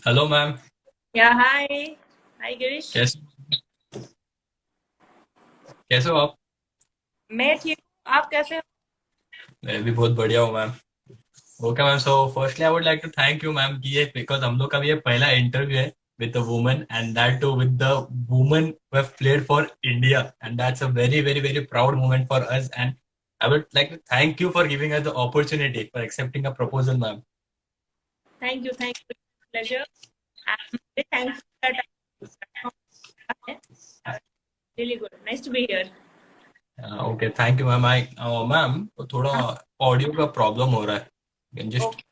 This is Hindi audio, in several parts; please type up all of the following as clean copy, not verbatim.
Hello ma'am. या हाय। हाय गिरीश। कैसे कैसे हो आप? मैं ठीक हूँ, आप कैसे हो? मैं भी बहुत बढ़िया हूँ ma'am. Okay ma'am, so firstly I would like to thank you ma'am कि ये बिकॉज हम लोग का भी ये पहला इंटरव्यू है with the woman and that too with the woman who have played for India and that's a very very very proud moment for us and I would like to thank you for giving us the opportunity for accepting a proposal ma'am. Thank you pleasure. I am very thankful that है। Really good, nice to be here. Okay thank you ma'am. I ma'am थोड़ा ऑडियो का प्रॉब्लम हो रहा है, जस्ट ओके,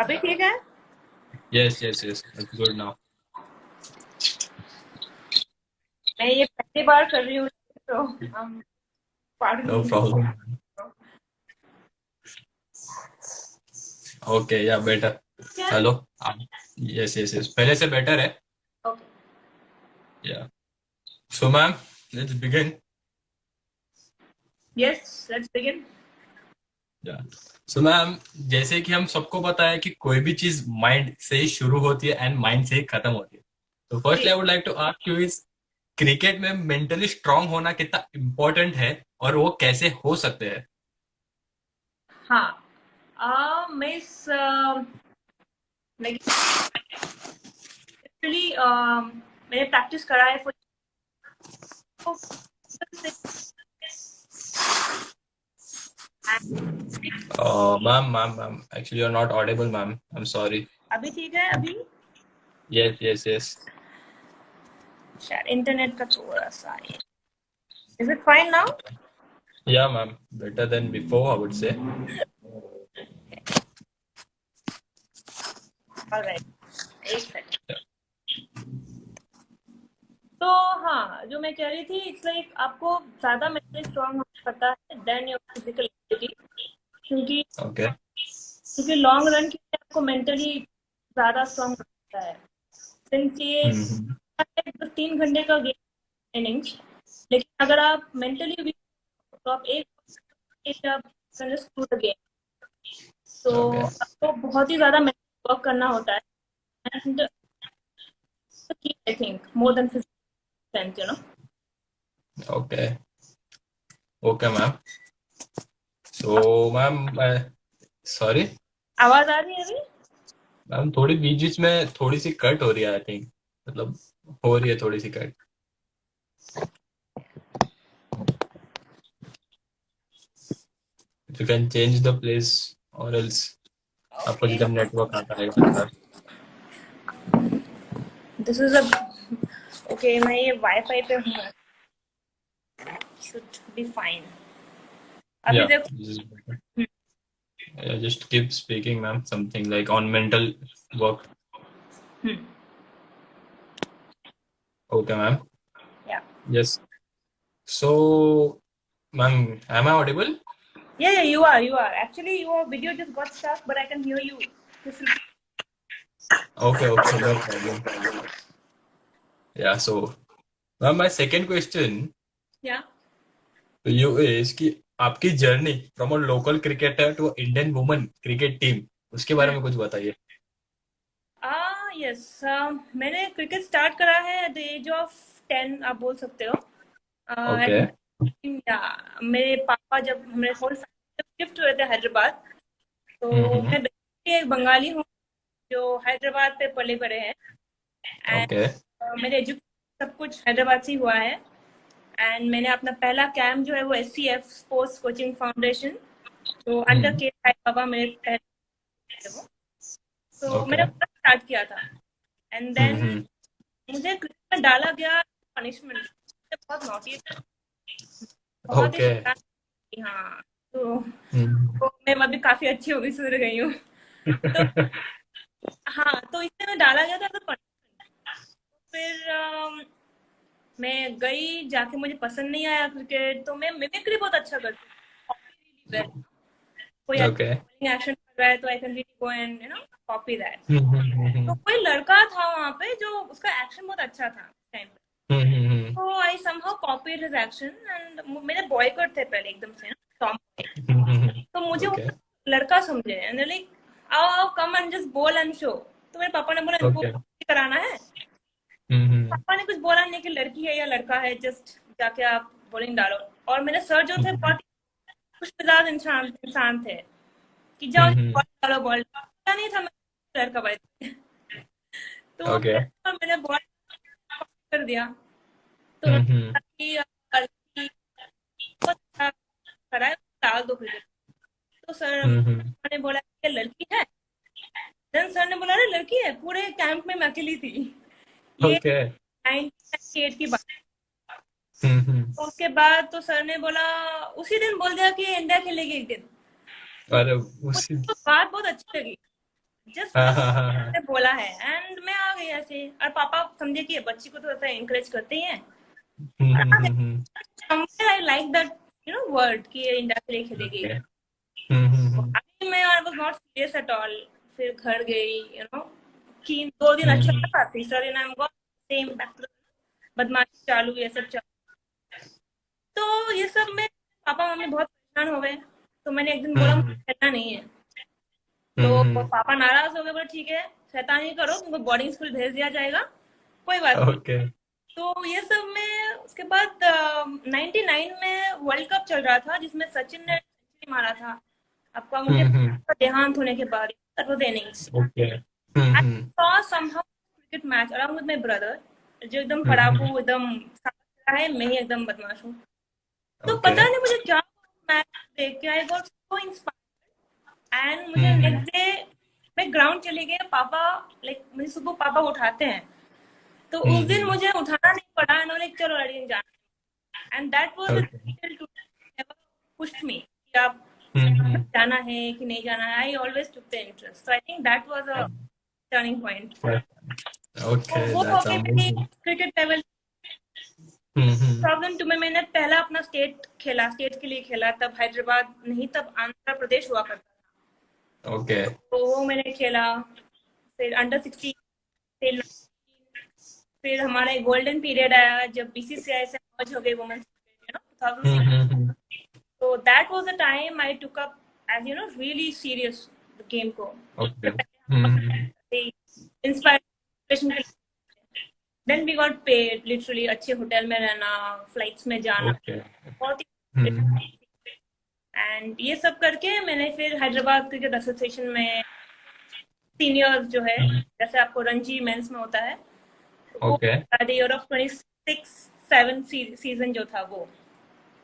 अभी ठीक है। Yes yes yes it's good now. मैं ये पहली बार कर रही हूँ तो पार्डन नो मी। प्रॉब्लम। ओके या बेटर। क्या? हेलो। यस यस यस पहले से बेटर है। ओके। या so ma'am, let's begin. Yes, let's begin. या सो मैम, जैसे कि हम सबको पता है कि कोई भी चीज माइंड से ही शुरू होती है एंड माइंड से ही खत्म होती है। तो फर्स्टली जी। I would like to ask you is cricket में मेंटली स्ट्रांग होना कितना इम्पोर्टेंट है और वो कैसे हो सकते हैं? हाँ, मैं इस एक्चुअली मैंने प्रैक्टिस करा है फुटबॉल से। Ma'am actually you are not audible ma'am, I am sorry. अभी ठीक है अभी? Yes yes yes. शायद इंटरनेट का थोड़ा सा है। Is it fine now? Yeah ma'am, better than before I would say. Alright, एक सेकंड। तो हाँ, जो मैं कह रही थी, इट्स लाइक आपको ज्यादा मेंटली स्ट्रांग होना पड़ता है देन योर फिजिकल एबिलिटी। क्योंकि ओके। क्योंकि लॉन्ग रन के लिए आपको मेंटली ज्यादा स्ट्रांग होना पड़ता है। सिंस ये हम्म। 3 घंटे का गेम इनिंग्स, लेकिन अगर आप मेंटली भी तो आप एक आप स्क्रू द गेम। तो ओके आपको बहुत ही ज्यादा मेंटली वर्क करना होता है and I think more than 50%, okay okay ma'am. So ma'am, sorry आवाज आ रही है अभी? मैम, थोड़ी बीच बीच में थोड़ी सी कट हो रही है आई थिंक, मतलब हो रही है थोड़ी सी cut. You can change the place or else आपको ओके, जिधर नेटवर्क आता रहेगा अंदर। दिस इज अ ओके, मैं ये वाईफाई पे हूँ, शुड बी फाइन। अभी या देखो। This is better. Just keep speaking ma'am, something like on mental work. Okay ma'am. Yeah yes. So ma'am, am I audible? Yeah you are actually your video just got stuck but I can hear you. Just repeat. Okay okay no problem. Yeah so ma'am, my second question Yeah. तो ये is कि आपकी journey from a local cricketer to Indian women cricket team, उसके बारे में कुछ बताइए। यस, मैंने क्रिकेट स्टार्ट करा है एट द एज ऑफ 10, आप बोल सकते हो। ओके। एंड मेरे पापा जब हमारे होल फैमिली शिफ्ट हुए थे हैदराबाद, तो हम्म। मैं basically एक बंगाली हूँ जो हैदराबाद पे पले बड़े हैं। And okay. मेरे एजुकेशन सब कुछ हैदराबाद से ही हुआ है। एंड मैंने अपना पहला कैंप जो है वो SCF स्पोर्ट्स कोचिंग फाउंडेशन, जो अंडर हम्म। के साई बाबा मेरे पहले थे वो, तो ओके। मैंने वहाँ स्टार्ट किया था। एंड देन हम्म। मुझे क्रिकेट में डाला गया पनिशमेंट। बहुत नॉटी थी, बहुत ही ओके। शैतान थी, हाँ। तो, हम्म। तो मैं अभी काफी अच्छी हो गई, सुधर गई हूँ। तो हाँ, तो इससे मैं डाला गया था तो फिर मैं गई जाके, मुझे पसंद नहीं आया क्रिकेट, तो मैं मिमिक्री बहुत अच्छा करती हूँ, really well। कोई ओके। बॉलिंग एक्शन कर रहा है तो I can really go and copy that. तो कोई लड़का था वहां पे जो उसका एक्शन बहुत अच्छा था टाइम पे, तो I somehow copied his action and मेरे बॉयकॉट थे पहले एकदम से ना, टॉम। तो मुझे वो ओके। लड़का समझे एंड लाइक आओ आओ कम एंड जस्ट बोल एंड शो। तो मेरे पापा ने बोला इनको ओके। कराना है। पापा ने कुछ बोला नहीं कि लड़की है या लड़का है, जस्ट जाके आप बॉलिंग डालो। और मेरे सर जो थे बहुत खुश मिजाज इंसान इंसान थे कि जाओ बॉल डालो बॉल। पता नहीं था मैं लड़का भाई। तो ओके। मैंने बॉल कर दिया। तो उन्होंने कहा कि लड़की बहुत अच्छा करा है, डाल दो क्रिकेट। तो सर ने बोला कि ये लड़की है। देन सर ने बोला अरे लड़की है, पूरे कैंप में मैं अकेली थी। ये ओके। 1998 की बात। तो उसके बाद तो सर ने बोला, उसी दिन बोल दिया कि इंडिया खेलेगी एक दिन। तो अरे मुझे उसी। तो बात बहुत अच्छी लगी, जस्ट हाँ बिकॉज हाँ हाँ हाँ। बोला है। एंड मैं आ गई ऐसे, और पापा समझे कि ये बच्ची को तो ऐसा एनकरेज करते ही हैं। और आ गई। Somewhere I like that word कि ये इंडिया के लिए खेलेगी। ओके। तो अभी मैं आई was not serious at all. फिर घर गई, कि 2 दिन अच्छा लगा, तीसरा दिन I am got same back to बदमाशी चालू, ये सब चालू। तो ये सब में पापा मम्मी बहुत परेशान हो गए। तो मैंने एक दिन बोला मुझे खेलना नहीं है। तो पापा नाराज हो गए, बोले ठीक है शैतानी करो, तुमको बोर्डिंग स्कूल भेज दिया जाएगा, कोई बात नहीं। ओके। तो ये सब में उसके बाद 99 में वर्ल्ड कप चल रहा था जिसमें सचिन ने सेंचुरी मारा था। आपका मुझे देहांत होने के बाद that was innings. Okay. I saw somehow cricket match around with my brother, जो एकदम पढ़ाकू एकदम सादा है, मैं ही एकदम बदमाश हूँ। तो ओके। पता नहीं मुझे क्या मैच देख के I got so inspired. And मुझे नेक्स्ट डे मैं ग्राउंड चली गई। पापा लाइक मुझे सुबह पापा उठाते हैं, तो उस दिन मुझे उठाना नहीं पड़ा। एंड लाइक चलो रेडी जाना। And that was to pushed me कि आप जाना है कि नहीं जाना है। I always took the interest, so I think that was a turning point. तो ओके, वो हो दैट्स गई मेरी अमेजिंग। Cricket level. 2002 में मैंने पहला अपना स्टेट खेला, स्टेट के लिए खेला। तब हैदराबाद नहीं, तब आंध्र प्रदेश हुआ करता ओके। था। तो वो मैंने खेला। फिर अंडर 16, फिर 19, फिर हमारा एक गोल्डन पीरियड आया जब बीसीसीआई से मर्ज हो गई वुमेन्स क्रिकेट, 2006। तो that was the time I took up as really serious the game को। ओके। इंस्पायरेशन के लिए। Then we got paid literally, अच्छे होटल में रहना, फ्लाइट्स में जाना, ओके। बहुत ही। एंड ये सब करके मैंने फिर हैदराबाद क्रिकेट एसोसिएशन में सीनियर्स जो है, जैसे आपको रणजी मेंस में होता है, वो ओके। ईयर ऑफ 26-7 सीजन जो था वो।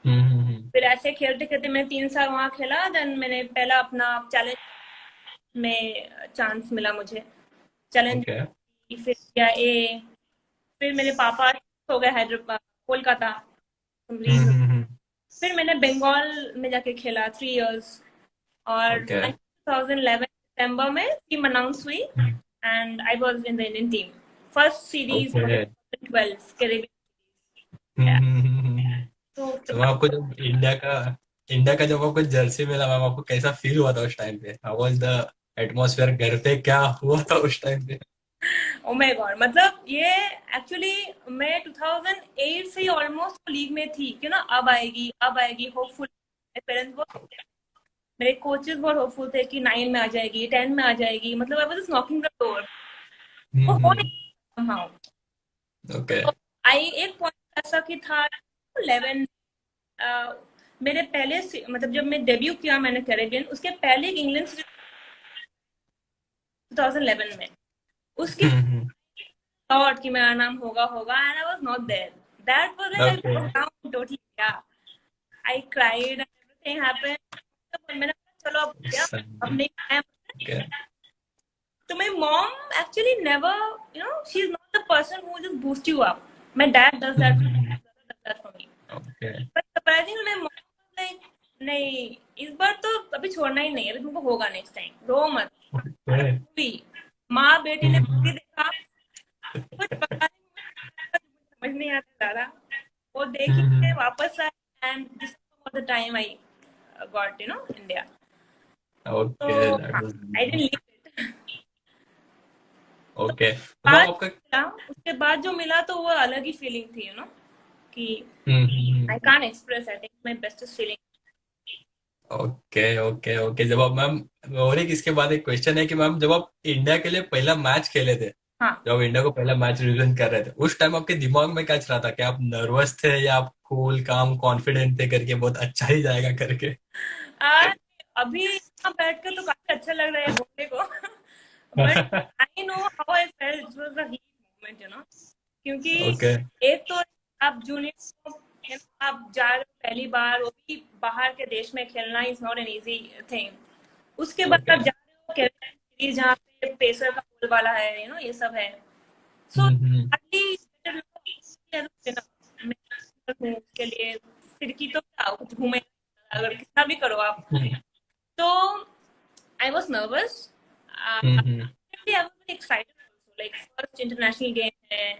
फिर ऐसे खेलते खेलते मैं 3 साल वहाँ खेला। देन मैंने पहला अपना चैलेंज में चांस मिला मुझे, चैलेंज। ओके। फिर किया ए। फिर मेरे पापा हो गए हैदराबाद, कोलकाता रीजन। फिर मैंने बंगाल में जाके खेला 3 इयर्स। और ओके। 2011 दिसंबर में टीम अनाउंस हुई and I was in the Indian team. First series okay. 2012 Caribbean. तो उसके तो मैम, बाद आपको जब इंडिया का जब आपको जर्सी मिला मैम, आपको कैसा फील हुआ था उस टाइम पे? How was the atmosphere? घर पे क्या हुआ था उस टाइम पे? ओ माय गॉड, मतलब ये एक्चुअली मैं 2008 से ही ऑलमोस्ट लीग में थी कि ना अब आएगी अब आएगी, होपफुल। मेरे पेरेंट्स बहुत, मेरे कोचेस बहुत होपफुल थे कि 9 में आ जाएगी, 10 में आ जाएगी। मतलब आई was just knocking the door. वो हो नहीं somehow। ओके। तो आई एक पॉइंट ऐसा कि था 11, मेरे पहले मतलब जब मैं डेब्यू किया मैंने कैरेबियन, उसके पहले इंग्लैंड से 2011 में उसकी थॉट कि मेरा नाम होगा होगा, and I was not there. That was when I okay. Broke down totally. Yeah I cried and everything happened. तो मैंने कहा चलो अब हो गया, अब नहीं है। ओके। तो my mom actually never, she's not the person who just boost you up. My dad does that for me, my brother does that for me. Okay. But surprisingly my mom was like, नहीं इस बार तो अभी छोड़ना ही नहीं है, अभी तुमको होगा नेक्स्ट टाइम, रो मत। ये मूवी, माँ बेटी ने मूवी देखा, कुछ पता नहीं, समझ नहीं आता दादा। वो देखी के वापस आए and this was the time I got India. तो ओके, दैट हाँ, was I didn't leave it. Okay. तो मैम बाद आपका मिला, उसके बाद जो मिला तो वो अलग ही फीलिंग थी कि I hmm, can't express. I think my bestest feeling. Okay okay okay. जब आप मैम, और एक इसके बाद एक क्वेश्चन है कि मैम जब आप इंडिया के लिए पहला मैच खेले थे, हाँ। जब आप इंडिया को पहला मैच रिप्रेजेंट कर रहे थे, उस टाइम आपके दिमाग में क्या चल रहा था? क्या आप नर्वस थे या आप कूल काम कॉन्फिडेंट थे करके बहुत अच्छा ही जाएगा करके? आ, अभी यहाँ बैठ कर तो काफी अच्छा लग रहा है बोलने को but I know how I felt, it was a heat moment, क्योंकि ओके एक तो आप जूनियर को, आप जा रहे हो पहली बार, वो भी बाहर के देश में खेलना is not an easy thing. उसके बाद ओके। आप जा रहे हो कैप्टन सीरीज जहाँ पे पेसर का रोल वाला है, ये सब है। सो हार्डली मैं हूँ उसके लिए, फिरकी तो क्या कुछ घूमे, अगर कितना भी करो आप। तो I was nervous, hmm. I was excited also, like first international game है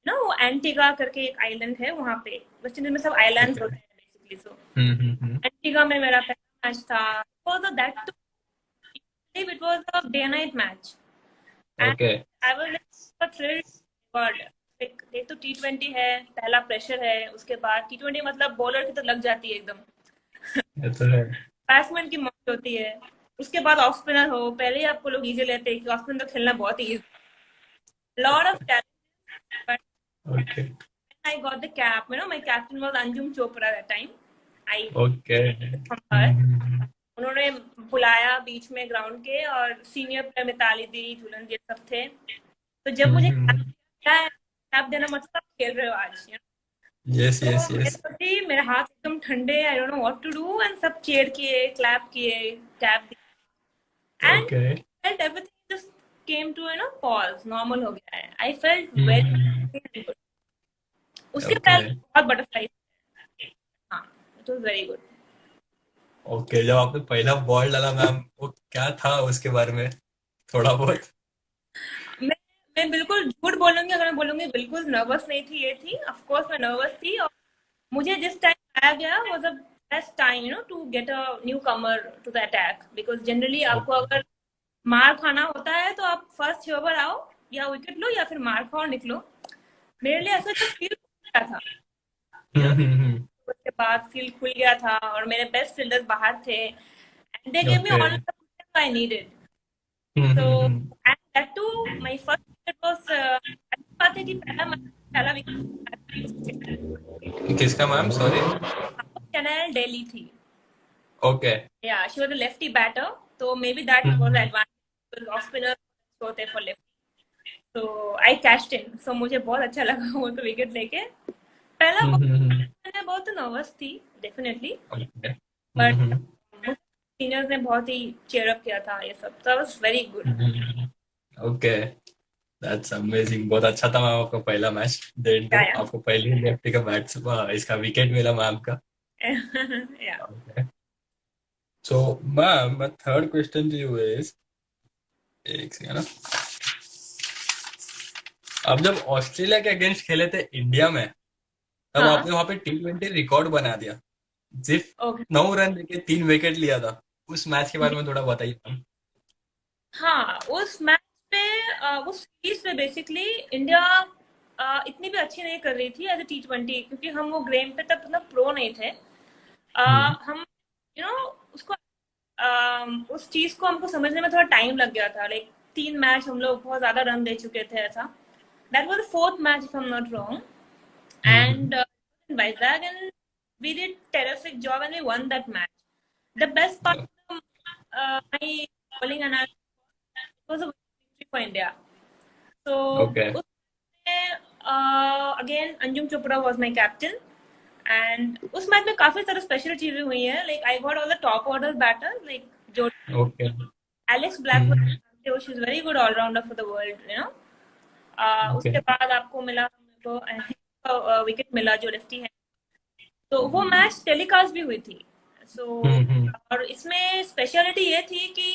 ना, वो एंटीगा करके एक आइलैंड है वहाँ पे, वेस्ट इंडीज में सब आइलैंड्स ओके। होते हैं बेसिकली। सो एंटीगा में मेरा पहला मैच था, that it was a day night match and okay. I was like so thrilled, God, like एक तो T20 है, पहला प्रेशर है, उसके बाद T20 मतलब बॉलर की तो लग जाती है एकदम, ये तो है। बैट्समैन की मौत होती है, उसके बाद ऑफ स्पिनर हो, पहले ही आपको लोग इजी लेते हैं कि ऑफ स्पिनर तो खेलना बहुत ही easy, lot of talent, but okay I got the cap, my captain was Anjum Chopra that time. I okay. from her, उन्होंने बुलाया बीच में ग्राउंड के, और सीनियर प्लेयर मिताली दी, झूलन जी सब थे। तो जब मुझे कैप देना मतलब आप खेल रहे हो आज, यस तो यस मैं यस। सोची मेरे हाथ एकदम ठंडे, I don't know what to do, and सब चीयर किए, क्लैप किए, कैप दी, and okay. Felt everything just came to pause, normal हो गया है, आई फेल्ट वेरी गुड। उसके ओके पहले बहुत बटरफ्लाई, हाँ, it was very good. Okay. जब आपने पहला बॉल डाला मैम, वो क्या था उसके बारे में थोड़ा बहुत? मैं मैं बिल्कुल झूठ बोलूंगी अगर मैं बोलूंगी बिल्कुल नर्वस नहीं थी, ये थी, ऑफ कोर्स मैं नर्वस थी, और मुझे जिस टाइम आया गया was the best time to get a newcomer to the attack, because generally आपको ओके। अगर मार खाना होता है तो आप फर्स्ट ओवर आओ, या विकेट लो, या फिर मार खाओ और निकलो। मेरे लिए ऐसा जो फील गया था, यू नो हम्म। उसके बाद फील्ड खुल गया था, और मेरे बेस्ट फील्डर्स बाहर थे, and they gave me okay. All the I needed. So, and that too, my first wicket was, अच्छी बात है कि पहला विकेट किसका मैम, सॉरी? चैनल दिल्ली थी, okay. Yeah she was a lefty batter, तो maybe that was advantage, off spinner होते फॉर लेफ्टी, तो आई कैच्ड इन, सो मुझे बहुत अच्छा लगा वो तो विकेट लेके, पहला बॉल मैंने बहुत नर्वस थी डेफिनेटली, ओके बट सीनियर्स ने बहुत ही चेयर अप किया था, ये सब, तो was very good. Okay. That's amazing. बहुत अच्छा था मैम आपका पहला मैच। देन तो या आपको पहले ही लेफ्टी का बैट, इसका विकेट मिला मैम का। या okay. So ma'am, my third question to you is, एक सेकंड ना। अब जब ऑस्ट्रेलिया के अगेंस्ट खेले थे इंडिया में, तब हाँ, आपने वहां पे T20 रिकॉर्ड बना दिया। सिर्फ ओके, 9 रन देके 3 विकेट लिया था। उस मैच के बारे जी, में थोड़ा बताइए मैम। हाँ, उस मैच पे, उस सीरीज पे बेसिकली इंडिया इतनी भी अच्छी नहीं कर रही थी एज ए T20, क्योंकि हम वो गेम पे तब इतना प्रो नहीं थे। हम उसको, उस चीज को हमको समझने में थोड़ा टाइम लग गया था, लाइक 3 मैच हम लोग बहुत ज्यादा रन दे चुके थे, ऐसा। That was the fourth match if I am not wrong, hmm. and in Vizag, and we did terrific job and we won that match. The best part of my bowling analysis was a victory for India. So okay. उसमें again Anjum Chopra was my captain, and उस मैच में काफी सारी स्पेशल चीजें हुई हैं, like I got all the top order batters, like जो okay. Alex Blackwell, she is very good all rounder for the world. Okay. उसके बाद आपको मिला, मेरे को विकेट मिला जो लेफ्टी है, तो वो मैच टेलीकास्ट भी हुई थी। सो हम्म। और इसमें स्पेशलिटी ये थी कि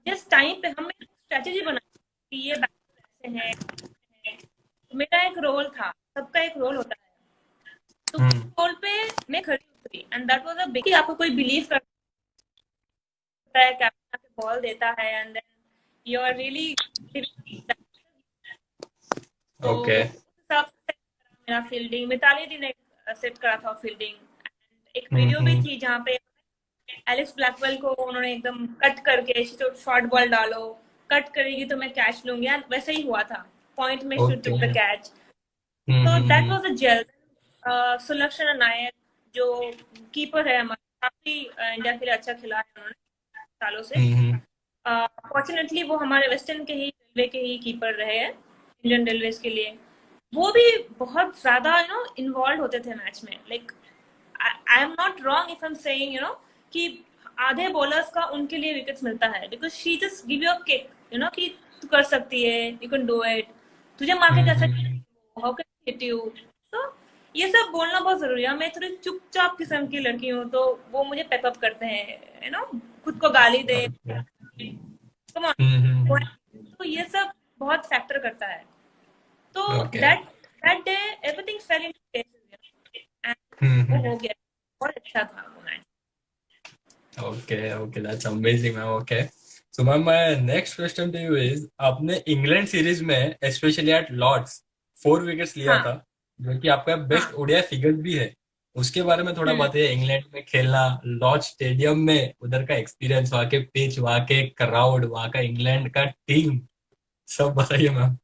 जिस टाइम पे हम एक स्ट्रेटेजी बनाई कि ये बैटर ऐसे है, तो मेरा एक रोल था, सबका एक रोल होता है, तो रोल पे मैं खड़ी उतरी, and that was a big, आपको कोई बिलीव करता है, कैप्टन आके बॉल देता है, and then you are really, तो ओके। उस हिसाब से set करा मेरा फील्डिंग, मिताली दी ने सेट करा था फील्डिंग, एक वीडियो भी थी जहाँ पे एलिस ब्लैकवेल को उन्होंने एकदम कट करके शॉर्ट बॉल डालो, कट करेगी तो मैं कैच लूंगी, एंड वैसे ही हुआ था, पॉइंट में shoot okay. Took the catch. Hmm तो hmm that hmm was a jail. Sulakshana Naik जो कीपर है हमारा, काफी इंडिया के लिए अच्छा खिला है उन्होंने सालों से। हम्म फॉर्चुनेटली वो हमारे वेस्टर्न के ही रेलवे के ही कीपर रहे हैं इंडियन रेलवेज के लिए। वो भी बहुत ज्यादा इन्वॉल्व होते थे मैच में। Like I am not wrong if I am saying कि आधे बॉलर्स का उनके लिए विकेट्स मिलता है, because she just give you a kick, कि तू कर सकती है, यू कैन डू इट, तुझे मार के कैसे, hmm. How can hit you. तो ये सब बोलना बहुत जरूरी है। मैं थोड़ी चुपचाप किस्म की लड़की हूँ, तो वो मुझे पेकअप करते हैं, खुद को गाली दे, ओके। Come on. हम्म। तो ये सब बहुत फैक्टर करता है। तो okay. That that day everything fail in place, and वो हम्म। हो गया। बहुत अच्छा था वो match. Okay, okay, that's amazing, ma'am. Okay. So, ma'am, my next question to you is, आपने इंग्लैंड सीरीज में स्पेशली एट लॉर्ड्स 4 विकेट्स लिया हाँ था, जो कि आपका बेस्ट हाँ। ओडीआई फिगर भी है। उसके बारे में थोड़ा हम्म। बताइए, इंग्लैंड में खेलना, लॉर्ड्स स्टेडियम में, उधर का एक्सपीरियंस, वहाँ के पिच, वहाँ के क्राउड, वहाँ का इंग्लैंड का टीम, सब बताइए मैम।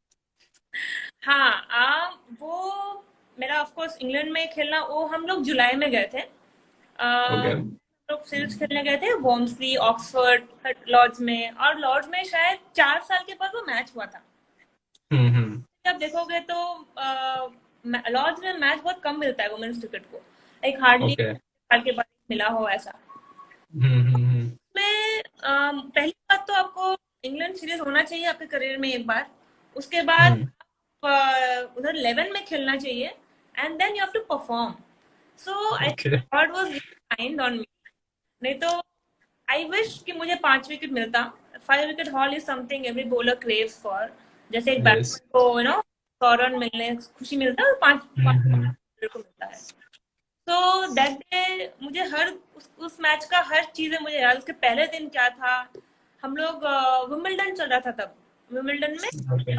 हाँ वो मेरा ऑफ कोर्स इंग्लैंड में खेलना, वो हम लोग जुलाई में गए थे। ओके। हम लोग सीरीज खेलने गए थे वॉम्सली, ऑक्सफोर्ड, लॉर्ड्स में। और लॉर्ड्स में शायद 4 साल के बाद वो मैच हुआ था। हम्म। जब देखोगे तो लॉर्ड्स में मैच बहुत कम मिलता है वुमेन्स क्रिकेट को, एक हार्डली ओके। साल के बाद मिला हो ऐसा। हम्म। में पहली बात तो आपको इंग्लैंड सीरीज होना चाहिए आपके करियर में एक बार। उसके बाद हम्म। उधर 11 में खेलना चाहिए, and then you have to perform. So I okay. God was kind on me. नहीं तो आई विश कि मुझे 5 विकेट मिलता। 5 wicket haul is something every bowler craves for. जैसे एक यस। बैट्समैन को 100 रन मिलने खुशी मिलता है, और पांच पांच हम्म को मिलता है। तो दैट डे मुझे उस मैच का हर चीजें मुझे याद। उसके पहले दिन क्या था, हम लोग विंबलडन चल रहा था तब। विंबलडन में ओके।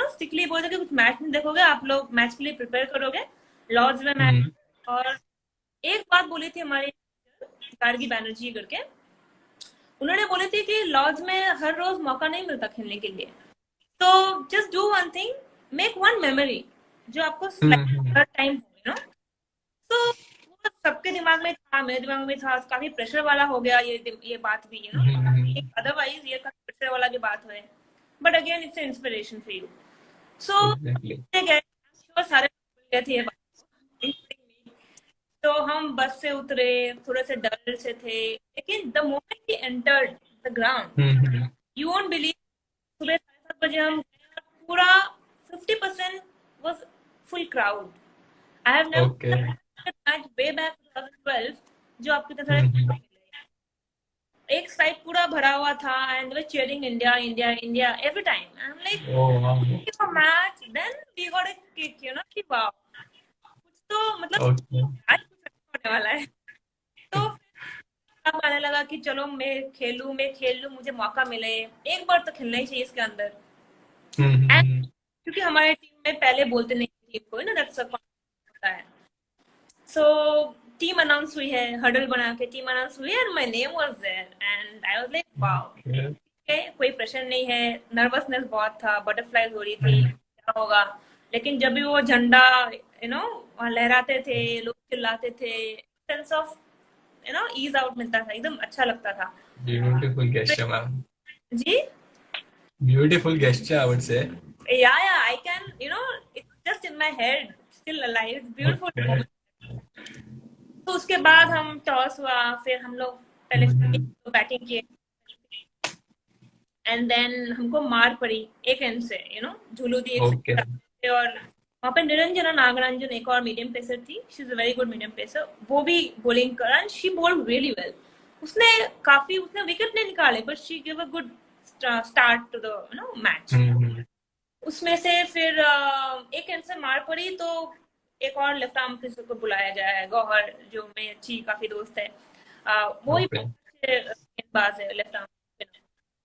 स्ट्रिक्टली बोलते कि कुछ मैच नहीं देखोगे, आप लोग मैच के लिए प्रिपेयर करोगे, लॉर्ड्स में मैच। हम्म। और एक बात बोली थी हमारी गार्गी बैनर्जी करके, उन्होंने बोली थी कि लॉर्ड्स में हर रोज मौका नहीं मिलता खेलने के लिए। तो just do one thing, make one memory जो आपको हम्म। हर टाइम हो। तो वो सबके दिमाग में था, मेरे दिमाग में था, काफी प्रेशर वाला हो गया ये बात भी, अदरवाइज ये काफी प्रेशर वाला भी बात है, but again it's inspiration for you. So exactly. गए, श्योर सारे भूल गए थे ये बात, including me। तो हम बस से उतरे, थोड़े से डर से थे, लेकिन the moment we entered the ground, hmm. You won't believe, सुबह 7:30 हम गए और पूरा 50% was full crowd। I have never okay. seen a match way back 2012 जो आपकी तरह हम्म। एक साइड पूरा भरा हुआ था, and they cheering India India India every time. I am oh वाह। Like match, then we got a kick, कि वाह, कुछ तो मतलब ओके। आज कुछ अच्छा होने वाला है। तो फिर अब आने लगा कि चलो मैं खेल लूं, मुझे मौका मिले, एक बार तो खेलना ही चाहिए इसके अंदर। एंड हम्म। क्योंकि हमारे टीम में पहले बोलते नहीं टीम को, दैट्स होता है। सो टीम अनाउंस हुई है, हडल बना के टीम अनाउंस हुई है, and my name was there, and I was like wow. Okay. कोई प्रेशर नहीं है, नर्वसनेस बहुत था, बटरफ्लाईज हो रही थी क्या होगा। लेकिन जब भी वो झंडा वहाँ लहराते थे, लोग चिल्लाते थे, सेंस ऑफ ईज आउट मिलता था, एकदम अच्छा लगता था। Beautiful gesture ma'am. जी। Beautiful gesture I would say. Yeah I can it's just in my head, still alive, it's beautiful okay. Moment. तो उसके बाद हम टॉस हुआ, फिर हम लोग पहले बैटिंग किए, एंड देन हमको मार पड़ी एक एंड से, झूलू दी एक ओके। से। और वहाँ पे निरंजना नागरंजन एक और मीडियम पेसर थी, she is a very good medium pacer, वो भी बॉलिंग कर, and she bowled really well. उसने विकेट नहीं निकाले, but she give a good start to the match. Hmm. उसमें से फिर एक एंड से मार पड़ी, तो एक और लेफ्ट आर्म पेसर को बुलाया गया है, गौहर, जो मेरी अच्छी काफी दोस्त है। वो ही ओके। अच्छे गेंदबाज है लेफ्ट आर्म।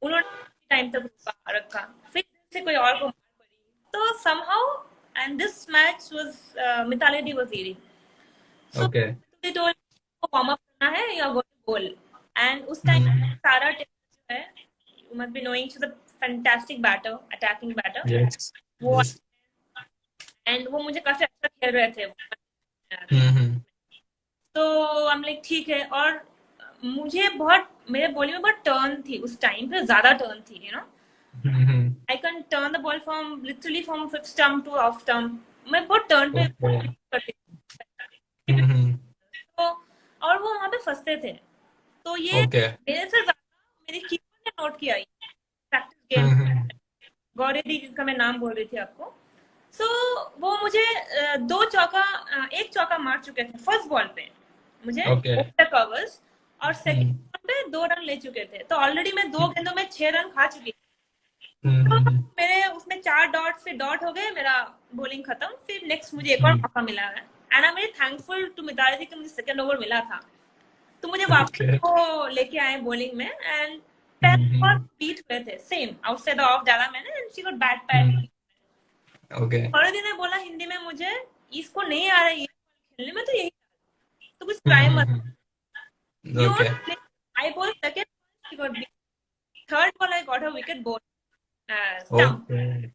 उन्होंने टाइम तक रखा, फिर से कोई और को मार पड़ी, तो somehow, and this match was Mithali दी वजीरी। So okay. तो वार्म अप करना है या गोल। एंड उस टाइम हम्म, सारा जो है, you must be knowing, she is a fantastic batter, attacking batter. Yes वो यस। एंड वो मुझे काफी अच्छा खेल रहे थे वो। हम्म। तो हम लाइक ठीक है। और मुझे बहुत, मेरे बॉलिंग में बहुत टर्न थी उस टाइम पे, ज्यादा टर्न थी, you know. Hmm. I can turn the ball from literally from fifth stump two off stump. मैं बहुत टर्न पे ओके। करती थी। हम्म। तो और वो वहां पे फंसते थे। तो ये ओके। मेरे से ज्यादा मेरी कीपर ने नोट किया ये प्रैक्टिस गेम। हम्म। गौरी दी जिसका मैं नाम बोल रही थी आपको। सो वो मुझे एक चौका मार चुके थे फर्स्ट बॉल पे मुझे, ओके। Over the covers. और सेकंड हम्म। बॉल पे 2 रन ले चुके थे, तो ऑलरेडी मैं 2 गेंदों में 6 रन खा चुकी थी। तो हम्म। मेरे उसमें 4 डॉट से डॉट हो गए, मेरा बॉलिंग खत्म। फिर नेक्स्ट मुझे एक और हम्म। मौका मिला है, and I am very thankful to Mithali ji कि मुझे सेकंड ओवर मिला था। तो मुझे वापस ओके। वो लेके आए बॉलिंग में, एंड 10 और हम्म। बीट हुए थे सेम आउटसाइड ऑफ डाला मैंने, and she got bat pad. Hmm. Okay. औरत ने बोला हिंदी में मुझे, इसको नहीं आ रहा है ये खेलने में, तो यही तो कुछ ट्राई मत, you okay. Play. I ball second, she got beat. Third ball I got a wicket ball stump. Okay.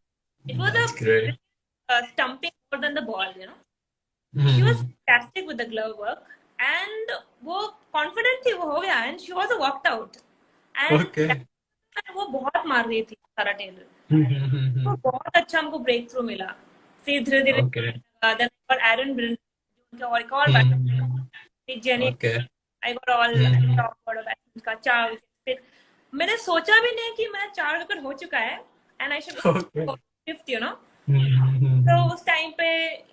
It was that's great. a stumping more than the ball, you know. She was hmm. fantastic with the glove work, and वो confident थी, वो हो गया, and she was walked out. Okay. And वो बहुत मार रही थी सारा टेलर। तो बहुत अच्छा हमको ब्रेक थ्रू मिला। फिर धीरे धीरे ओके। देन और एरन ब्रिन उनका और एक और बैट्समैन, फिर jenny, okay. I got all top order batsman का 4 विकेट। फिर मैंने सोचा भी नहीं कि मेरा 4 विकेट हो चुका है, and I should okay. Fifth, you know. तो उस टाइम पे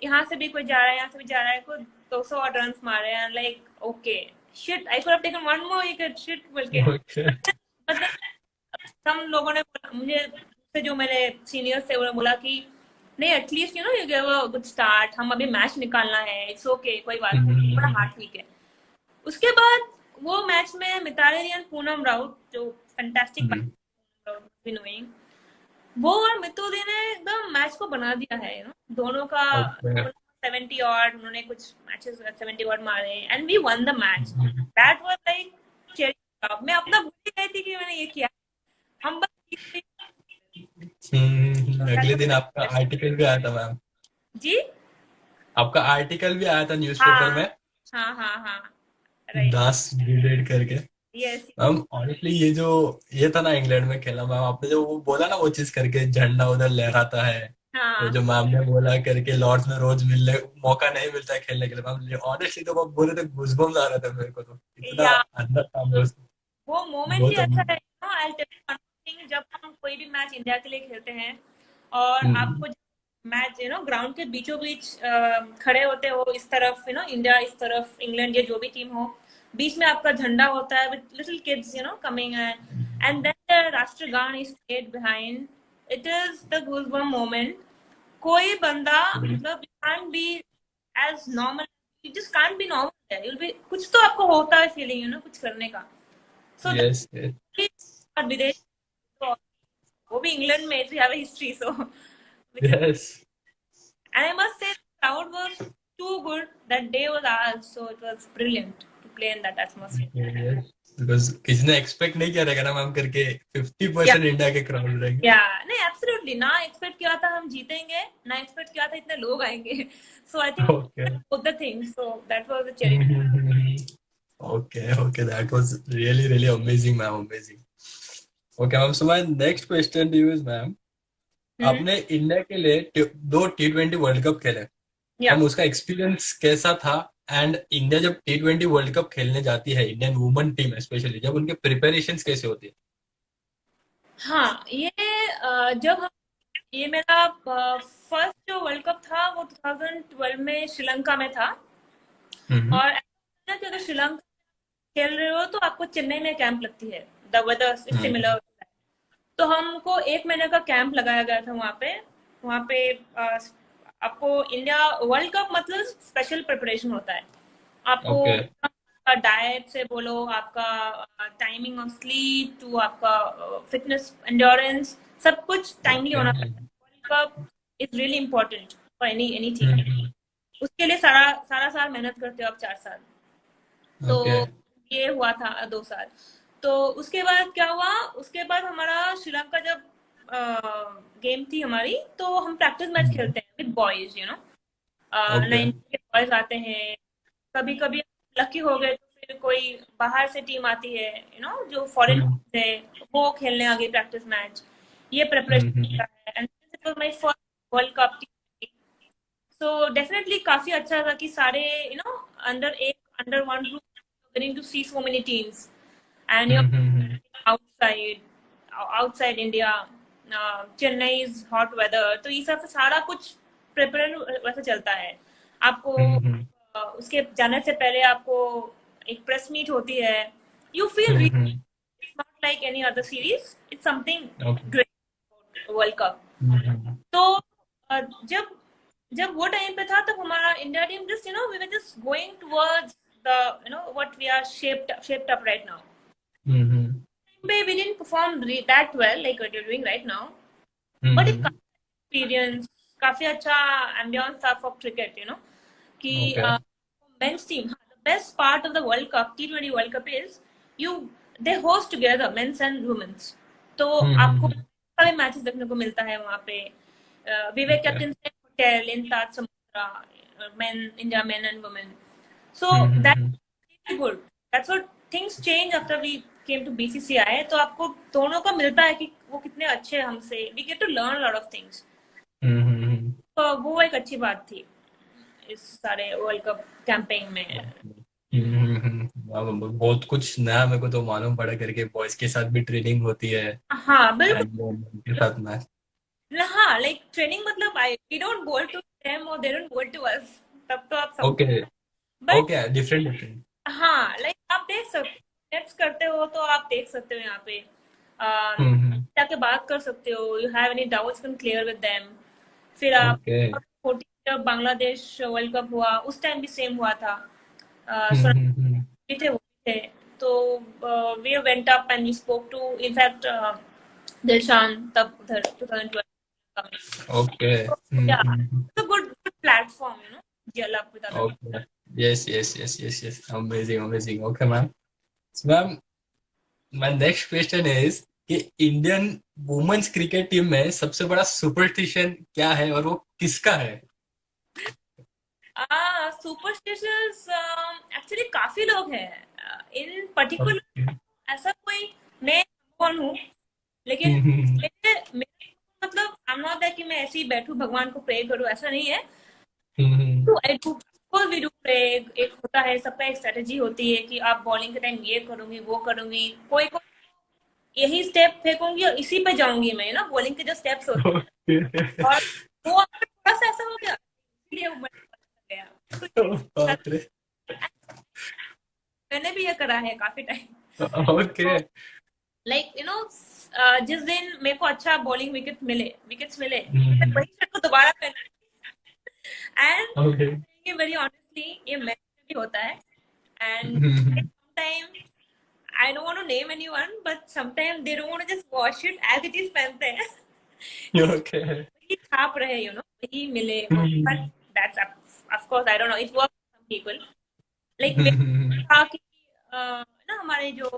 यहाँ से भी कोई जा रहा है, यहाँ से भी जा रहा है, कोई 200 और रन मारे हैं, like okay shit, I could have taken one more wicket, shit बोल के। ओके। मतलब हम लोगों ने मुझे से जो मेरे सीनियर्स थे, उन्होंने बोला कि नहीं, at least you know you give a good start, हम अभी मैच निकालना है, इट्स ओके, कोई बात नहीं। बोला हाँ ठीक है। उसके बाद वो मैच में मिताली एंड पूनम राउत, जो फैंटास्टिक नोइंग, वो और मितुल ने एकदम मैच को बना दिया है, यू नो, दोनों का। ओके। 70 ऑड, उन्होंने कुछ मैचेस 70 ऑड मारे, and we won the match. That was like cherry top. मैं अपना भूल ही गई थी कि मैंने ये किया। हम बस that अगले was दिन the आपका आर्टिकल भी आया था मैम। जी। आपका आर्टिकल भी आया था न्यूज़पेपर हाँ में, हाँ हाँ हाँ, राइट, दास ब्रिगेड करके। यस, मैम ऑनेस्टली ये था ना इंग्लैंड में खेला मैम, आपने जो वो बोला ना वो चीज करके झंडा उधर लहराता है, वो हाँ जो मैम ने बोला करके लॉर्ड्स में रोज मिलने मौका नहीं मिलता है खेलने के लिए मैम, ऑनेस्टली तो वो बोल रहे थे गूज़बम्स आ रहा था मेरे को, तो इतना या अंदर था मैं उसको। वो मोमेंट वो ही तो ऐसा है, I tell you one thing, जब हम कोई भी मैच इंडिया के लिए खेलते हैं और आपको मैच, यू नो, ग्राउंड के बीचों बीच खड़े होते हो, इस तरफ यू नो इंडिया, इस तरफ इंग्लैंड, या जो भी टीम हो, बीच में आपका झंडा होता है with little kids, you know, coming, and then the राष्ट्रगान is played behind. It is the goosebump moment. कोई बंदा, मतलब you can't be as normal, you just can't be normal, you will be, कुछ तो आपको होता है फीलिंग, यू नो, कुछ करने का। सो यस और विदेश, तो वो भी इंग्लैंड में, it have a history, so which is, yes and I must say the crowd was too good, that day was ours, so it was brilliant to play in that atmosphere. Because किसी ने एक्सपेक्ट नहीं किया रहेगा ना मैम करके, फिफ्टी Yeah, परसेंट इंडिया के क्राउड रहेंगे। yeah, नहीं, absolutely, ना एक्सपेक्ट किया था हम जीतेंगे, ना एक्सपेक्ट किया था इतने लोग आएंगे, so I think okay. both the things, so that was the cherry. Okay okay, that was really really amazing ma'am, amazing. Okay ma'am, so my next question to you is ma'am, Mm-hmm. आपने इंडिया के लिए दो T20 वर्ल्ड कप खेले, Yeah. हम उसका एक्सपीरियंस कैसा था? एंड इंडिया जब T20 वर्ल्ड कप खेलने जाती है, इंडियन वुमेन टीम स्पेशली, जब उनके प्रिपरेशंस कैसे होती है? हाँ, ये जब हम, ये मेरा फर्स्ट जो वर्ल्ड कप था वो 2012 में श्रीलंका में था। हम्म। और ऐसा होता है कि अगर श्रीलंका खेल रहे हो तो आपको चेन्नई में कैंप लगती है, द वेदर इज सिमिलर। तो हमको 1 महीने का कैंप लगाया गया था वहाँ पे। वहाँ पे आपको इंडिया वर्ल्ड कप मतलब स्पेशल प्रिपरेशन होता है। आपको ओके। डाइट से बोलो, आपका टाइमिंग ऑफ स्लीप, टू आपका फिटनेस, एंड्योरेंस, सब कुछ टाइमली ओके। होना पड़ता है। World cup is really important for any team. उसके लिए सारा सारा साल मेहनत करते हो आप, 4 साल। तो ओके। ये हुआ था 2 साल। तो उसके बाद क्या हुआ, उसके बाद हमारा श्रीलंका जब गेम थी हमारी, तो हम प्रैक्टिस मैच खेलते हैं with boys, you know. Okay. 90 के बॉयज आते हैं। कभी कभी लकी हो गए तो फिर कोई बाहर से टीम आती है, यू नो, जो फॉरेन से, वो खेलने आ गई प्रैक्टिस मैच। ये प्रिपरेशन होता है, and it was my first world cup. So definitely काफी अच्छा था कि सारे, you know, under one roof getting to see so many teams, and you're outside outside India, Chennai's hot weather, तो ये सब सारा कुछ प्रिपेयर वैसे चलता है। आपको उसके जाने से पहले आपको एक प्रेस मीट होती है। You feel really, it's not like any other series, it's something great, world cup. तो जब जब वो टाइम पे था, तब हमारा India team just, you know, we were just going towards the, you know, what we are shaped up right now. We didn't perform that well like what you're doing right now, but it experience, काफी अच्छा ambience था for cricket, you know, कि okay. men's team, the best part of the World Cup, T20 World Cup is you they host together men's and women's, तो आपको सारे मैचेस देखने को मिलता है वहाँ पे। विवेक कैप्टन से होटल इन ताज समुद्रा, men, India men and women, so that's really good. That's what things change after we came to BCCI, तो आपको दोनों का मिलता है कि वो कितने अच्छे हमसे, we get to learn a lot of things, तो वो एक अच्छी बात थी इस सारे वर्ल्ड कप कैंपेन में। बहुत कुछ नया मेरे को तो मालूम पड़ा करके, बॉयज के साथ भी ट्रेनिंग होती है हाँ बिल्कुल। एंड के साथ मैच। हाँ, लाइक ट्रेनिंग मतलब आई वी डोंट बोल टू देम और दे डोंट बोल टू अस, तब तो आप समझ। Okay. But okay, different different. हाँ, लाइक आप देख सकते हो, नेट्स करते हो तो आप देख सकते हो यहाँ पे, जाके बात कर सकते हो, you have any doubts can clear with them. फिर आप ओके। 14 जब बांग्लादेश वर्ल्ड कप हुआ, उस टाइम भी सेम हुआ था। हम्म। भी थे, वो भी थे। तो we went up and we spoke to, in fact Dilshan, तब उधर 2012 में। ओके। तो या good good platform, you know, gel up with other. Okay. Yes yes yes yes yes, amazing amazing. Okay ma'am. Ma'am, my next question is कि इंडियन वुमेन्स क्रिकेट टीम में सबसे बड़ा सुपरस्टिशन क्या है और वो किसका है? सुपरस्टिशियस एक्चुअली काफी लोग हैं, इन पर्टिकुलर ऐसा कोई, मैं कौन हूँ, लेकिन मेरे मतलब आई एम नॉट दैट कि मैं ऐसे ही बैठूं भगवान को प्रे करूं, ऐसा नहीं है। तो I do, we do pray. एक होता है, सबका एक स्ट्रेटेजी होती है कि आप बॉलिंग के टाइम ये करूंगी, वो करूंगी, कोई को यही स्टेप फेंकूंगी और इसी पे जाऊंगी मैं, ना, बॉलिंग के जो स्टेप्स होते हैं। और वो अगर थोड़ा सा ऐसा हो गया, इसलिए वो मैंने गया। तो बाप रे। मैंने भी ये करा है काफी टाइम। ओके। तो लाइक, यू नो, जिस दिन मेरे को अच्छा बॉलिंग विकेट्स मिले, मैं वही शॉट को दोबारा करना। ओके। एंड ये वेरी ऑनेस्टली ये मैच में भी होता है। And sometime I don't want to name anyone, but sometime they don't want to just wash it as it is, पहनते हैं ओके। वही छाप रहे, यू नो, वही मिले, but that's of course I don't know, it work for some people. Like मेरे था कि ना, हमारे जो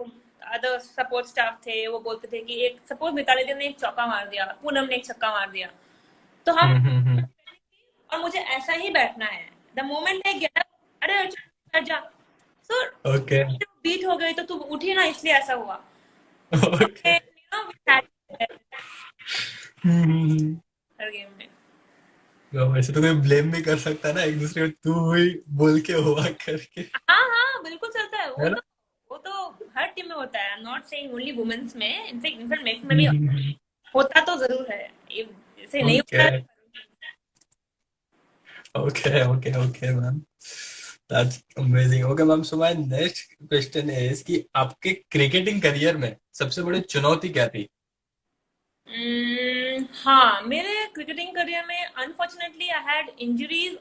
अदर सपोर्ट स्टाफ थे वो बोलते थे कि एक सपोज मिताली दी ने एक चौका मार दिया, पूनम ने एक छक्का मार दिया, तो हम, और मुझे ऐसा ही बैठना है, the moment I get up, अरे अर्जुन बैठ जा, सो ओके। बीट हो गई तो तू उठी ना, इसलिए ऐसा हुआ। Okay. You know, we had हर गेम में। वैसे तो कोई ब्लेम भी कर सकता है ना एक दूसरे को, तू ही बोल के हुआ करके, हाँ हाँ बिल्कुल चलता है वो है ना? तो, वो तो हर टीम में होता है, I am not saying only women's में, इनफैक्ट मेंस में भी होता तो जरूर है, ये ऐसे नहीं ओके होता। Okay okay okay ma'am, that's amazing. Okay ma'am, so my next question is कि आपके क्रिकेटिंग करियर में सबसे बड़ी चुनौती क्या थी? हाँ, मेरे क्रिकेटिंग करियर में unfortunately I had injuries,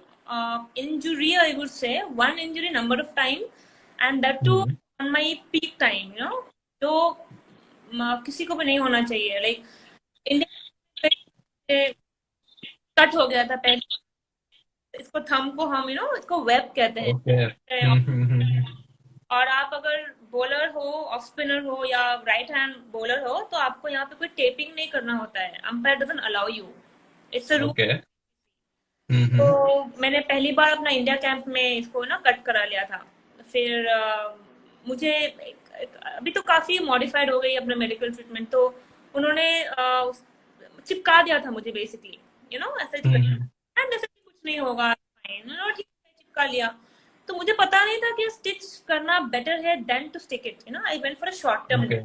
injury I would से, one injury number of time, and that too on my peak time, you know, जो किसी को भी नहीं होना चाहिए। लाइक इंडिया कट हो गया था पहले, इसको थंब को हम, यू नो, इसको वेब कहते ओके। हैं, और आप अगर बॉलर हो, ऑफ स्पिनर हो या राइट हैंड बॉलर हो, तो आपको यहाँ पे कोई टेपिंग नहीं करना होता है, umpire doesn't allow you, it's a rule. Okay. तो मैंने पहली बार अपना इंडिया कैंप में इसको ना कट करा लिया था। फिर मुझे अभी तो काफी मॉडिफाइड हो गई अपने मेडिकल ट्रीटमेंट, तो उन्होंने चिपका दिया था मुझे बेसिकली, ऐसे एंड जैसे कि कुछ नहीं होगा, fine, ठीक है, चिपका लिया। तो मुझे पता नहीं था कि स्टिच करना बेटर है than to stick it, I went for a short term. Okay.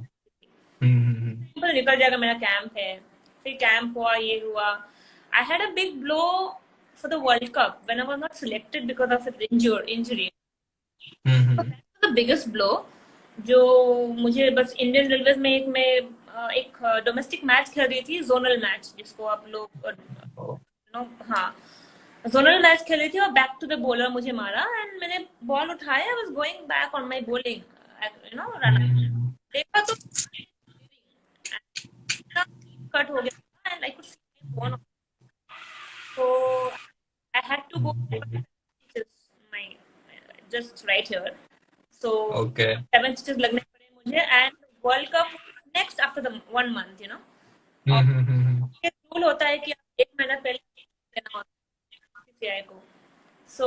पर निकल जाएगा, मेरा कैंप है। फिर कैंप हुआ, ये हुआ। I had a big blow for the world cup when I was not selected because of injury. The biggest blow जो मुझे, बस इंडियन रेलवे में एक डोमेस्टिक मैच खेल रही थी, जोनल मैच जिसको आप लोग हाँ, जोनल मैच खेल रही थी और बैक टू द बॉलर मुझे मारा एंड मैंने बॉल उठाया, I was going back on my bowling, run. देखा तो कट हो गया and I could see my bone, so I had to go stitches, my just right here. So okay. 7 stitches लगने पड़े मुझे and world cup next after the 1 month, और ये रूल होता है कि आप 1 महीना पहले देना होता है बीसीसीआई को। So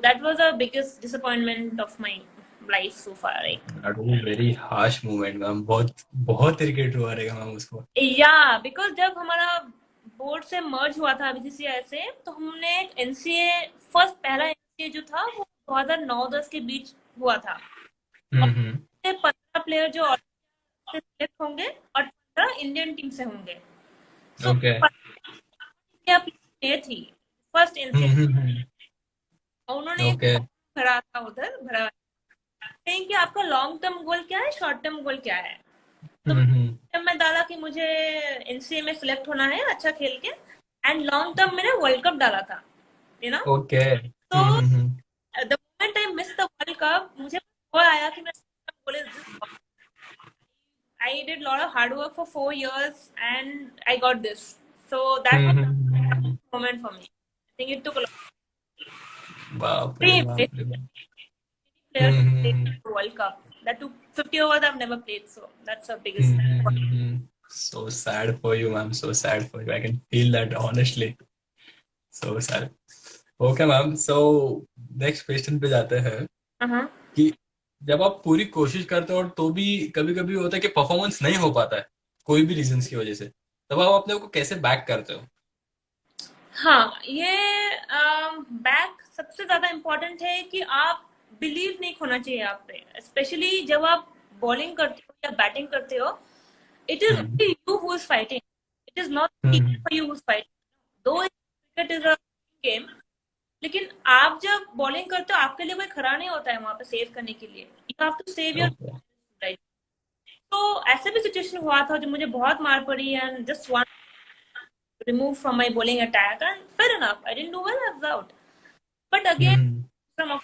that was the biggest disappointment of my life so far. Like, that was very harsh movement ma'am, बहुत बहुत इरिटेट हुआ रहेगा मैम उसको। yeah, because जब हमारा बोर्ड से मर्ज हुआ था बीसीसीआई से, तो हमने एनसीए फर्स्ट पहला एनसीए जो था वो 2009-10 के बीच हुआ था। और 15 प्लेयर जो ऑस्ट्रेलिया से सिलेक्ट होंगे और 15 इंडियन टीम से होंगे। So okay. इंडिया प्लेयर थी फर्स्ट एनसीए, और उन्होंने एक ओके। भरा था उधर भरा, कहें कि आपका लॉन्ग टर्म गोल क्या है, शॉर्ट टर्म गोल क्या है। तो जब मैं डाला कि मुझे एनसीए में सिलेक्ट होना है अच्छा खेल के, एंड लॉन्ग टर्म मैंने वर्ल्ड कप डाला था, ओके। तो the moment I miss the world cup, मुझे वो आया कि मैं बोले, I did a lot of hard work for 4 years and I got this. So that was a moment for me. I think it took a lot बाप of रे dream, बाप रे बाप। players to play the World Cup. That took 50 overs I've never played, so that's the biggest. So sad for you, ma'am. So sad for you. I can feel that honestly. So sad. Okay, ma'am. So next question पे जाते हैं Uh-huh. कि जब आप पूरी कोशिश करते हो और तो भी कभी कभी होता है कि परफॉर्मेंस नहीं हो पाता है कोई भी रीजंस की वजह से, तब आप अपने को कैसे बैक करते हो? हाँ, ये बैक सबसे ज्यादा इम्पोर्टेंट है कि आप बिलीव नहीं खोना चाहिए आप पे, स्पेशली जब आप बॉलिंग करते हो या बैटिंग करते हो। It is only you who is fighting, it is not for you who is fighting, दो क्रिकेट इज अ गेम, लेकिन आप जब बॉलिंग करते हो आपके लिए कोई खड़ा नहीं होता है वहां पे सेव करने के लिए, you have to save your okay. Right. तो ऐसे भी सिचुएशन हुआ था जब मुझे बहुत मार पड़ी and just one remove from my bowling attack, and fair enough, I didn't do well, I was out. But again, from a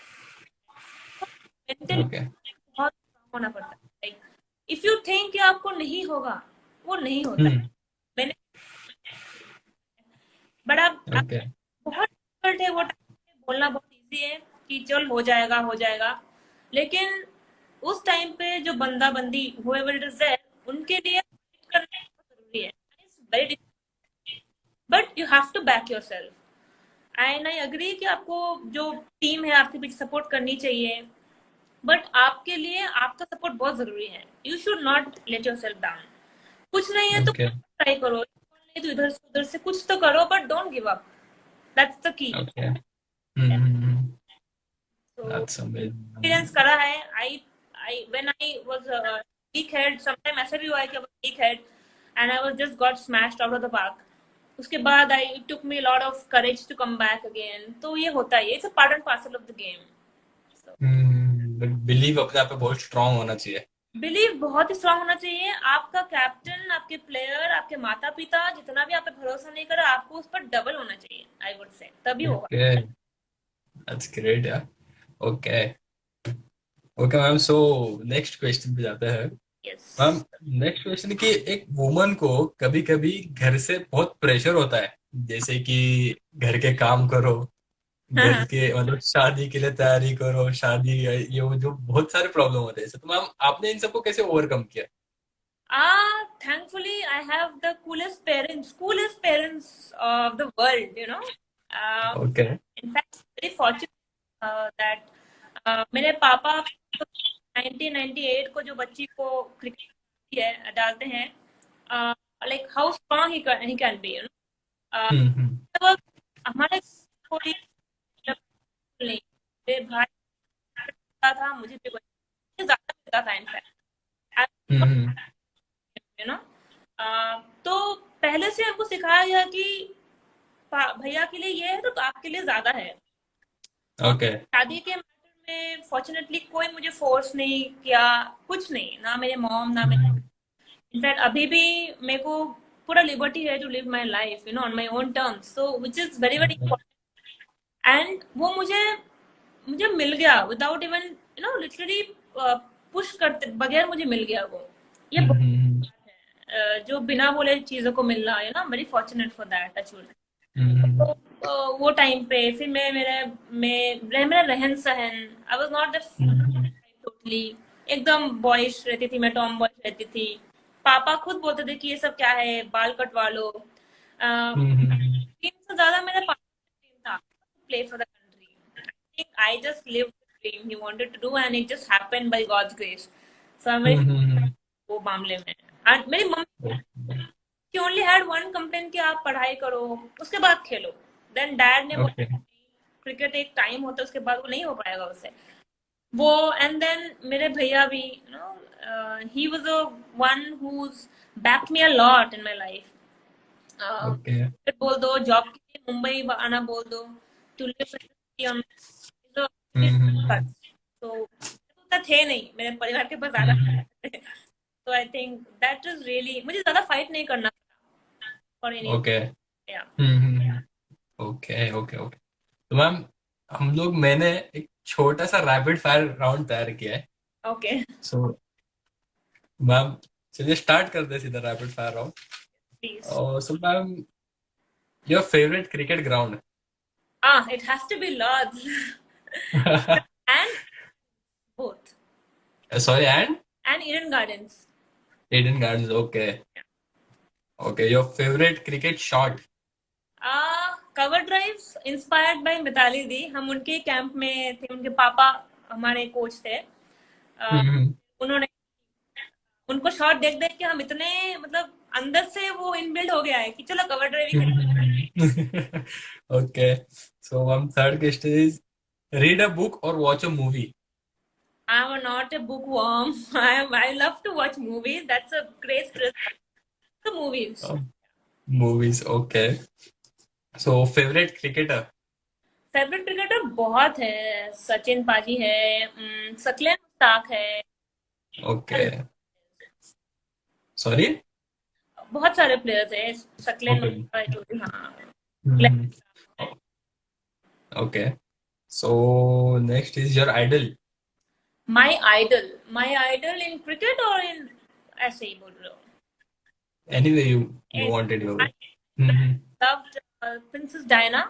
mentally okay. बहुत strong होना पड़ता है। Like, if you think कि आपको नहीं होगा, वो नहीं होता है। मैंने बड़ा ओके। बहुत difficult है वो time, बोलना बहुत easy है कि चल हो जाएगा हो जाएगा, लेकिन उस टाइम पे जो बंदा बंदी whoever it is there, उनके लिए fight करना बहुत जरूरी है। It's very difficult, but you have to back yourself. And I agree कि आपको जो टीम है आपके पीछे सपोर्ट करनी चाहिए, बट आपके लिए आपका सपोर्ट बहुत जरूरी है। You should not let your self down. कुछ नहीं है तो ओके। ट्राई करो, नहीं तो इधर से उधर से कुछ तो करो, but don't give up, that's the key. Okay. तो दैट्स एक्सपीरियंस अमेजिंग। करा है। I when I was weak head, sometime ऐसा भी हुआ है कि weak head and I was just got smashed out of the park, उसके बाद I it took me lot of courage to come back again. तो ये होता है, it's a part and parcel of the game. But believe अपने आप पे बहुत स्ट्रांग होना चाहिए। बिलीव बहुत ही स्ट्रांग होना चाहिए। आपका कैप्टन, आपके प्लेयर, आपके माता पिता जितना भी आप पे भरोसा नहीं करे, आपको उस पर डबल होना चाहिए, आई वुड से, तभी होगा। ओके। दैट्स ग्रेट यार। Okay. Okay ma'am. So next question पे जाते हैं। यस। मैम, नेक्स्ट क्वेश्चन कि एक वुमन को कभी कभी घर से बहुत प्रेशर होता है, जैसे कि घर के काम करो, हाँ घर हाँ के मतलब शादी के लिए तैयारी करो, शादी ये वो जो बहुत सारे प्रॉब्लम होते हैं, तो मैम आपने इन सबको कैसे ओवरकम किया? thankfully I have the coolest parents of the world, you know. Okay. In fact, very fortunate that मेरे पापा 1998 को जो बच्ची को क्रिकेट है डालते हैं, like how strong he can be, you know. Hmm. मतलब हमारे कोई नहीं, मेरे भाई का था, मुझे भी ज्यादा मिलता था इनफैक्ट, हम्म। You know. तो पहले से हमको सिखाया गया कि भैया के लिए ये है तो आपके लिए ज्यादा है। और ओके। शादी के मैटर में फॉर्चुनेटली कोई मुझे फोर्स नहीं किया, कुछ नहीं, ना मेरे मॉम ना मेरे। इनफैक्ट अभी भी मेरे को पूरा लिबर्टी है to live my life, you know, on my own terms, so which is very very important. And वो मुझे मुझे मिल गया without even, you know, literally push करते बगैर मुझे मिल गया वो। ये बहुत है, जो बिना बोले चीजों को मिल रहा है ना, very fortunate for that actually. तो वो टाइम पे फिर मेरा रहन सहन, आई वाज नॉट द टोटली एकदम बॉयश रहती थी, मैं टॉम बॉयश रहती थी। पापा खुद बोलते थे कि ये सब क्या है, बाल कटवा लो। ड्रीम से ज्यादा मेरा पापा का ड्रीम था play for the country. I think I just live the dream he wanted to do and it just happened by God's grace. So I am वो मामले में। एंड मेरी मम्मी he only had one complaint कि आप पढ़ाई करो उसके बाद खेलो। देन डैड ने ओके। बोला क्रिकेट एक टाइम होता है, उसके बाद वो नहीं हो पाएगा उससे वो। एंड देन मेरे भैया भी, you know, he was the one who backed me a lot in my life. Okay. Cricket बोल दो, जॉब के लिए मुंबई आना बोल दो, टू लिव तो उतना थे नहीं मेरे परिवार के पास ज्यादा। तो आई थिंक दैट इज रियली, मुझे ज्यादा फाइट नहीं करना फॉर एनी। ओके। या ओके ओके ओके। तो मैम मैंने एक छोटा सा रैपिड फायर राउंड तैयार किया है। ओके सो मैम चलिए स्टार्ट करते हैं सीधा rapid fire round. Please. So ma'am, your favourite cricket ground? It has to be Lords and both, sorry, and and Eden Gardens. Eden Gardens. Okay. Okay, your favourite cricket shot? Cover drives inspired by Mithali di, हम उनके कैंप में थे, उनके पापा हमारे कोच थे। उन्होंने उनको शॉट देख देख के हम इतने, मतलब अंदर से वो इनबिल्ड हो गया है कि चलो कवर ड्राइव ही खेलें। Okay, so ma'am third question is, read a book और watch a movie? I'm not a bookworm. I love to watch movies. That's a great stress. The movies. Movies, okay. So favourite cricketer? Favourite cricketer बहुत है, सचिन पाजी है, सकलेन मुश्ताक है। ओके। सॉरी। बहुत सारे प्लेयर्स है, सकलेन ओके। मुश्ताक जो भी, हाँ। Okay, so next is your idol? My idol in cricket और इन, ऐसे ही बोल रहे हो। Anyway you wanted your way. I hmm. loved Princess Diana,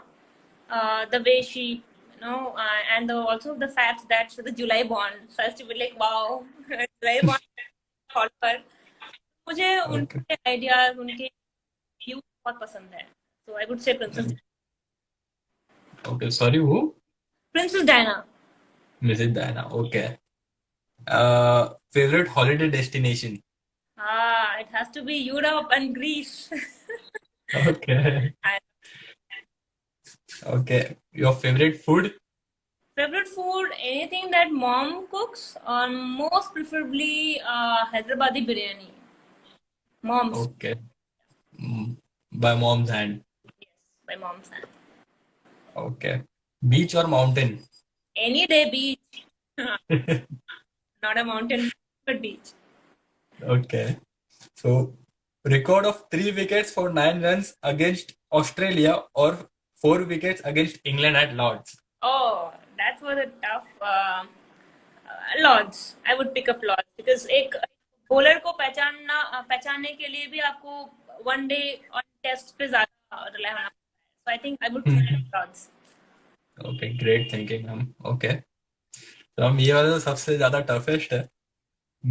the way she, you know, and also the fact that she's the July born. So I used to be like, wow, July born, call her. मुझे ओके उनके आइडियाज, उनके व्यू बहुत पसंद है। So I would say okay, sorry, वो princess Diana. Mrs Diana. Okay, favourite holiday destination? It has to be Europe and Greece. Okay. Okay, your favourite food? Favorite food, anything that mom cooks, or most preferably Hyderabadi biryani. Mom's. Okay, by mom's hand. Yes, by mom's hand. Okay, beach और mountain? Any day beach. Not a mountain, but beach. Okay, so record of 3 wickets for 9 runs against Australia or 4 wickets against England at Lords? Oh, that was a tough. Lords. I would pick up Lords because एक bowler को पहचानने के लिए भी आपको one day on test पे ज्यादा rely होना पड़ता है. So I think I would choose Lords. Okay, great thinking ma'am. Okay, तो हम ये वाला तो सबसे ज्यादा टफेस्ट है, ओ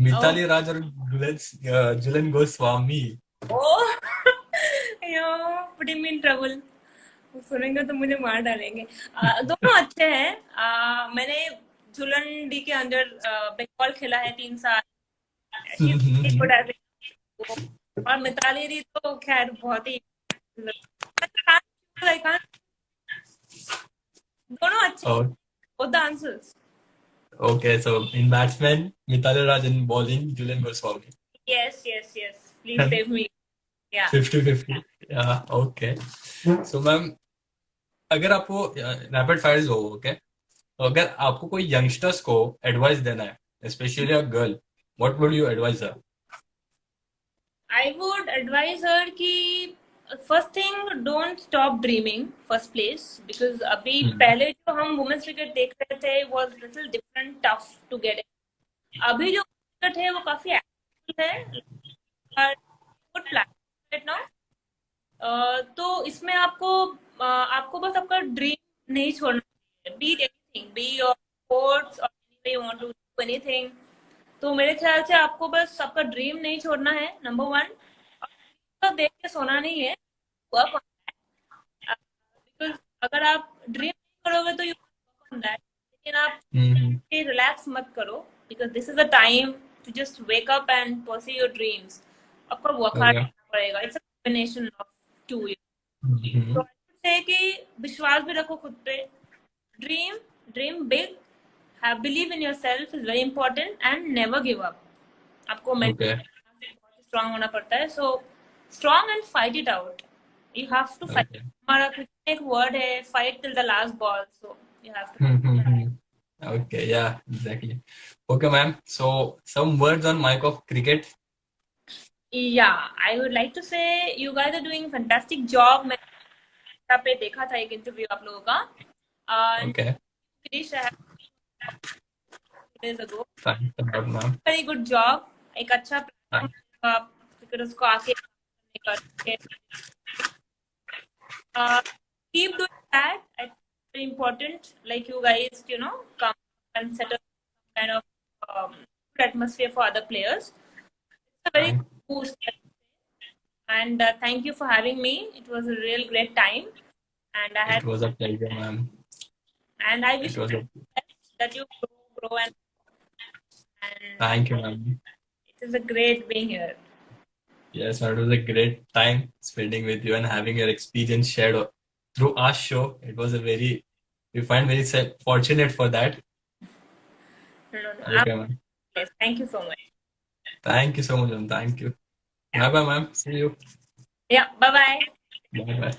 मिताली राज और Jhulan Goswami. Oh you putting me in trouble. सुनेंगे तो मुझे मार डालेंगे। दोनों अच्छे हैं। मैंने झूलन डी के अंडर बंगाल खेला है 3 साल। She is very good as वो। और मिताली दी तो खैर बहुत ही like, दोनों अच्छे। both the answers. Okay, so in batsman Mithali Raj, in bowling Jhulan Goswami. Yes, yes, yes. Please save me. Yeah. 50-50। Okay, so ma'am, अगर आपको रैपिड फायर हो, ओके, तो अगर आपको कोई यंगस्टर्स को एडवाइस देना है, specially a girl, what would you advice her? I would advise her कि first thing don't stop dreaming first place because अभी पहले जो हम women's cricket देख रहे थे was little different tough to get it. अभी जो cricket है वो काफी active है और good platform right now. तो इसमें आपको बस आपका ड्रीम नहीं छोड़ना चाहिए. Be it anything, be your sports or any way you want to do anything. तो मेरे ख्याल से आपको बस आपका ड्रीम नहीं छोड़ना है, नंबर वन. और देख के सोना नहीं है, वर्क ऑन दैट. बिकॉज अगर आप ड्रीम नहीं करोगे तो यू वर्क ऑन दैट, लेकिन आप रिलैक्स मत करो because this is a time to just wake up and pursue your dreams. आपको वर्क हार्ड ओके। करना पड़ेगा. It's a combination of two. तो से कि विश्वास भी रखो खुद पे. Dream dream big, have believe in yourself is very important and never give up. आपको ओके, मेंटली बहुत स्ट्रांग होना पड़ता है. So strong and fight it out. You have to fight. Okay. हमारा कुछ एक वर्ड है, fight till the last ball. So you have to. Okay, yeah, exactly. Okay, ma'am. So, some words on mic of cricket. Yeah, I would like to say you guys are doing fantastic job. मैं यहाँ पे देखा था एक इंटरव्यू आप लोगों का. Okay, Krish, I have 2 days ago. thanks a lot, ma'am. Very good job. एक अच्छा Thank- प्लेटफॉर्म आप क्रिकेटर्स को आके करके. Keep doing that. It's very important. Like you guys, come and set up some kind of good atmosphere for other players. It's a very thank- good boost. And thank you for having me. It was a real great time. And It was a pleasure, ma'am. I It wish was a that you grow and Thank you, ma'am. it is a great being here. Yes, ma'am, it was a great time spending with you and having your experience shared through our show. It was we find very fortunate for that. No. Okay, ma'am. Yes, thank you so much. Thank you so much, ma'am. Thank you. Bye bye, ma'am. See you. Yeah, bye bye. Bye bye.